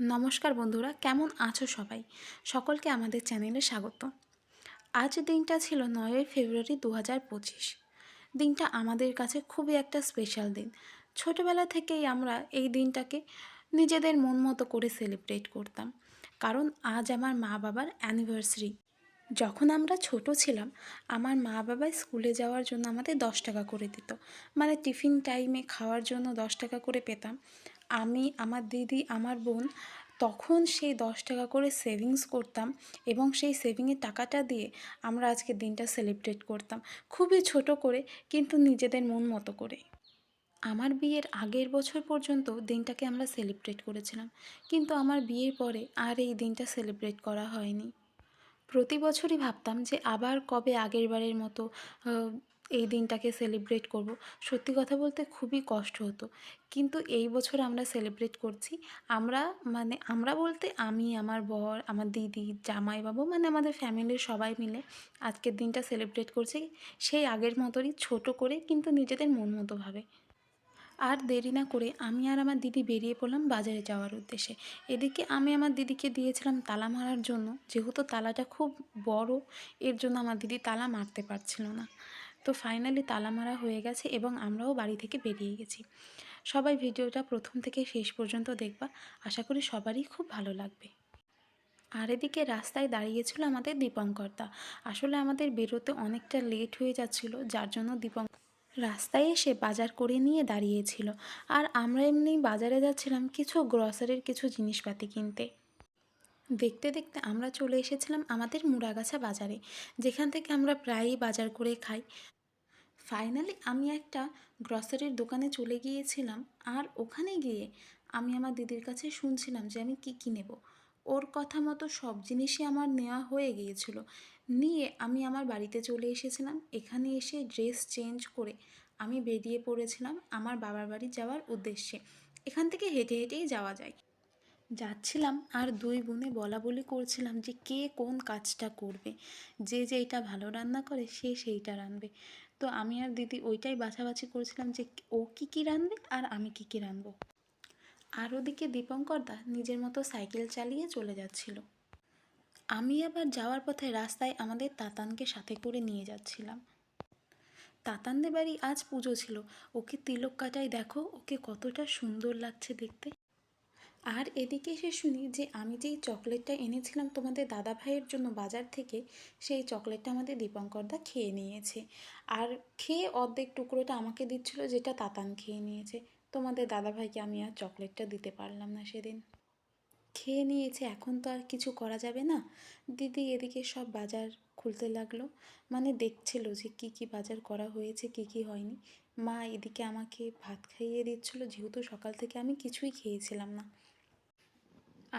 নমস্কার বন্ধুরা, কেমন আছো সবাই? সকলকে আমাদের চ্যানেলে স্বাগত। আজ দিনটা ছিল ৯ই ফেব্রুয়ারি ২০২৫। দিনটা আমাদের কাছে খুবই একটা স্পেশাল দিন। ছোটোবেলা থেকেই আমরা এই দিনটাকে নিজেদের মন মতো করে সেলিব্রেট করতাম, কারণ আজ আমার মা বাবার অ্যানিভার্সারি। যখন আমরা ছোট ছিলাম, আমার মা বাবা স্কুলে যাওয়ার জন্য আমাদের ১০ টাকা করে দিত। মানে টিফিন টাইমে খাওয়ার জন্য ১০ টাকা করে পেতাম। আমি, আমার দিদি, আমার বোন তখন সেই ১০ টাকা করে সেভিংস করতাম এবং সেই সেভিংয়ের টাকাটা দিয়ে আমরা আজকের দিনটা সেলিব্রেট করতাম। খুবই ছোট করে, কিন্তু নিজেদের মন মতো করে। আমার বিয়ের আগের বছর পর্যন্ত দিনটাকে আমরা সেলিব্রেট করেছিলাম, কিন্তু আমার বিয়ের পরে আর এই দিনটা সেলিব্রেট করা হয়নি। প্রতি বছরই ভাবতাম যে আবার কবে আগেরবারের মতো এই দিনটাকে সেলিব্রেট করব। সত্যি কথা বলতে খুবই কষ্ট হতো, কিন্তু এই বছর আমরা সেলিব্রেট করছি। আমরা বলতে আমি, আমার বর, আমার দিদি, জামাইবাবু, মানে আমাদের ফ্যামিলির সবাই মিলে আজকের দিনটা সেলিব্রেট করছি সেই আগের মতোই, ছোট করে, কিন্তু নিজেদের মন মতোভাবে। আর দেরি না করে আমি আর আমার দিদি বেরিয়ে পড়লাম বাজারে যাওয়ার উদ্দেশ্যে। এদিকে আমি আমার দিদিকে দিয়েছিলাম তালা মারার জন্য, যেহেতু তালাটা খুব বড়, এর জন্য আমার দিদি তালা মারতে পারছিল না। তো ফাইনালি তালা মারা হয়ে গেছে এবং আমরাও বাড়ি থেকে বেরিয়ে গেছি। সবাই ভিডিওটা প্রথম থেকে শেষ পর্যন্ত দেখবা, আশা করি সবারই খুব ভালো লাগবে। আর এদিকে রাস্তায় দাঁড়িয়েছিল আমাদের দীপঙ্করদা। আসলে আমাদের বেরোতে অনেকটা লেট হয়ে যাচ্ছিল, যার জন্য রাস্তায় এসে বাজার করে নিয়ে দাঁড়িয়েছিল। আর আমরা এমনি বাজারে যাচ্ছিলাম কিছু গ্রসারির কিছু জিনিসপাতি কিনতে। দেখতে দেখতে আমরা চলে এসেছিলাম আমাদের মুড়াগাছা বাজারে, যেখান থেকে আমরা প্রায়ই বাজার করে খাই। ফাইনালি আমি একটা গ্রসারির দোকানে চলে গিয়েছিলাম, আর ওখানে গিয়ে আমি আমার দিদির কাছে শুনছিলাম যে আমি কী কী নেব। ওর কথা মতো সব জিনিসই আমার নেওয়া হয়ে গিয়েছিল। নিয়ে আমি আমার বাড়িতে চলে এসেছিলাম। এখানে এসে ড্রেস চেঞ্জ করে আমি বেরিয়ে পড়েছিলাম আমার বাবার বাড়ি যাওয়ার উদ্দেশ্যে। এখান থেকে হেঁটে হেঁটেই যাওয়া যায়। যাচ্ছিলাম আর দুই বোনে বলাবলি করছিলাম যে কে কোন কাজটা করবে। যে যেইটা ভালো রান্না করে সে সেইটা রাঁধবে। তো আমি আর দিদি ওইটাই বাছাবাছি করছিলাম যে ও কী কী রাঁধবে আর আমি কী কী রাঁধবো। আর ওদিকে দীপঙ্করদা নিজের মতো সাইকেল চালিয়ে চলে যাচ্ছিল। আমি আবার যাওয়ার পথে রাস্তায় আমাদের তাতানকে সাথে করে নিয়ে যাচ্ছিলাম। তাতানদের বাড়ি আজ পুজো ছিল। ওকে তিলক কাটাই, দেখো ওকে কতটা সুন্দর লাগছে দেখতে। আর এদিকে এসে শুনি যে আমি যেই চকলেটটা এনেছিলাম তোমাদের দাদা ভাইয়ের জন্য বাজার থেকে, সেই চকলেটটা আমাদের দীপঙ্করদা খেয়ে নিয়েছে। আর খেয়ে অর্ধেক টুকরোটা আমাকে দিচ্ছিল, যেটা তাতান খেয়ে নিয়েছে। তোমাদের দাদা ভাইকে আমি আর চকলেটটা দিতে পারলাম না সেদিন। খেয়ে নিয়েছে, এখন তো আর কিছু করা যাবে না। দিদি এদিকে সব বাজার খুলতে লাগলো, মানে দেখছিল যে কি কি বাজার করা হয়েছে কি কি হয়নি। মা এদিকে আমাকে ভাত খাইয়ে দিচ্ছিল, যেহেতু সকাল থেকে আমি কিছুই খেয়েছিলাম না।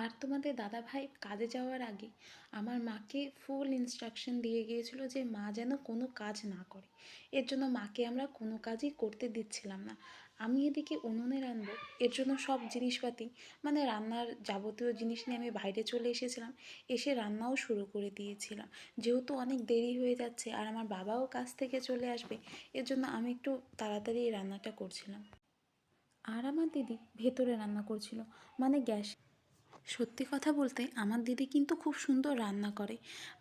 আর তোমাদের দাদাভাই কাজে যাওয়ার আগে আমার মাকে ফুল ইনস্ট্রাকশন দিয়ে গিয়েছিল যে মা যেন কোনো কাজ না করে। এর জন্য মাকে আমরা কোনো কাজই করতে দিচ্ছিলাম না। আমি এদিকে উনুনে রান্নাবো, এর জন্য সব জিনিসপাতি, মানে রান্নার যাবতীয় জিনিস নিয়ে আমি বাইরে চলে এসেছিলাম। এসে রান্নাও শুরু করে দিয়েছিলাম, যেহেতু অনেক দেরি হয়ে যাচ্ছে আর আমার বাবাও কাজ থেকে চলে আসবে। এর জন্য আমি একটু তাড়াতাড়ি এই রান্নাটা করছিলাম। আর আমার দিদি ভেতরে রান্না করছিল, মানে গ্যাস। সত্যি কথা বলতে আমার দিদি কিন্তু খুব সুন্দর রান্না করে।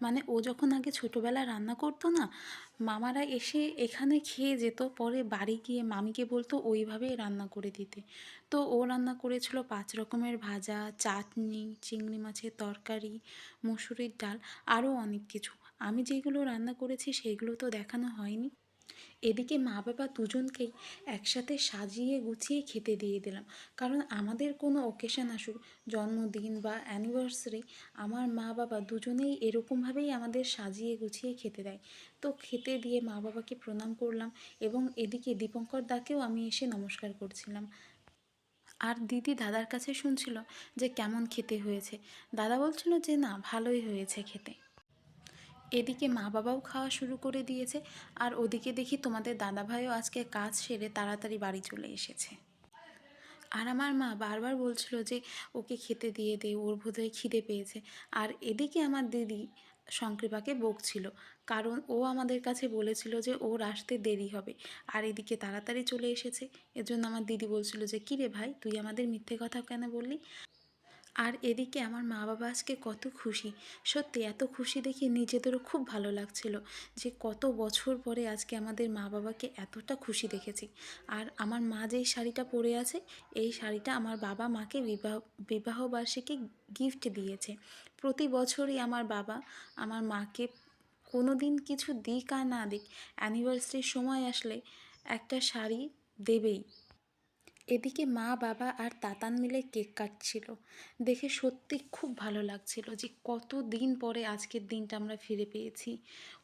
মানে ও যখন আগে ছোটোবেলায় রান্না করতো না, মামারা এসে এখানে খেয়ে যেত, পরে বাড়ি গিয়ে মামিকে বলতো ওইভাবেই রান্না করে দিতে। তো ও রান্না করেছিল 5 রকমের ভাজা, চাটনি, চিংড়ি মাছের তরকারি, মুসুরির ডাল, আরও অনেক কিছু। আমি যেগুলো রান্না করেছি সেইগুলো তো দেখানো হয়নি। এদিকে মা বাবা দুজনকেই একসাথে সাজিয়ে গুছিয়ে খেতে দিয়ে দিলাম, কারণ আমাদের কোনো অকেশন আসুক, জন্মদিন বা অ্যানিভার্সারি, আমার মা বাবা দুজনেই এরকমভাবেই আমাদের সাজিয়ে গুছিয়ে খেতে দেয়। তো খেতে দিয়ে মা বাবাকে প্রণাম করলাম এবং এদিকে দীপঙ্কর দাকেও আমি এসে নমস্কার করছিলাম। আর দিদি দাদার কাছে শুনছিল যে কেমন খেতে হয়েছে। দাদা বলছিল যে না, ভালোই হয়েছে খেতে। এদিকে মা বাবাও খাওয়া শুরু করে দিয়েছে, আর ওদিকে দেখি তোমাদের দাদাভাইও আজকে কাজ সেরে তাড়াতাড়ি বাড়ি চলে এসেছে। আর আমার মা বারবার বলছিল যে ওকে খেতে দিয়ে দে, ওর বোধহয় খিদে পেয়েছে। আর এদিকে আমার দিদি শঙ্করীবাকে বকছিল, কারণ ও আমাদের কাছে বলেছিল যে ওর আসতে দেরি হবে, আর এদিকে তাড়াতাড়ি চলে এসেছে। এজন্য আমার দিদি বলছিল যে কী রে ভাই, তুই আমাদের মিথ্যে কথা কেন বললি। আর এদিকে আমার মা বাবা আজকে কত খুশি। সত্যি এত খুশি দেখে নিজেদেরও খুব ভালো লাগছিল যে কত বছর পরে আজকে আমাদের মা বাবাকে এতটা খুশি দেখেছি। আর আমার মা যেই শাড়িটা পরে আছে, এই শাড়িটা আমার বাবা মাকে বিবাহবার্ষিকী গিফট দিয়েছে। প্রতি বছরই আমার বাবা আমার মাকে কোনো দিন কিছু দিক আর না দিক, অ্যানিভার্সারির সময় আসলে একটা শাড়ি দেবেই। এদিকে মা বাবা আর তাতান মিলে কেক কাটছিল, দেখে সত্যি খুব ভালো লাগছিল যে কত দিন পরে আজকের দিনটা আমরা ফিরে পেয়েছি।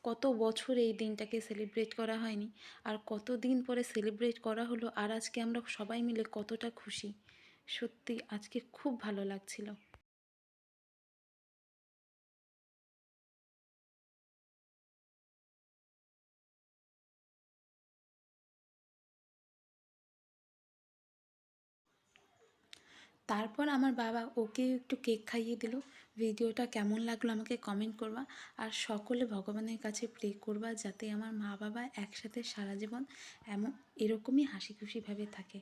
কত বছর এই দিনটাকে সেলিব্রেট করা হয়নি, আর কত দিন পরে সেলিব্রেট করা হলো, আর আজকে আমরা সবাই মিলে কতটা খুশি। সত্যি আজকে খুব ভালো লাগছিল। তারপর আমার বাবা ওকেও একটু কেক খাইয়ে দিল। ভিডিওটা কেমন লাগলো আমাকে কমেন্ট করবা। আর সকলে ভগবানের কাছে প্রে করবা যাতে আমার মা বাবা একসাথে সারা জীবন এমন এরকমই হাসি খুশিভাবে থাকে।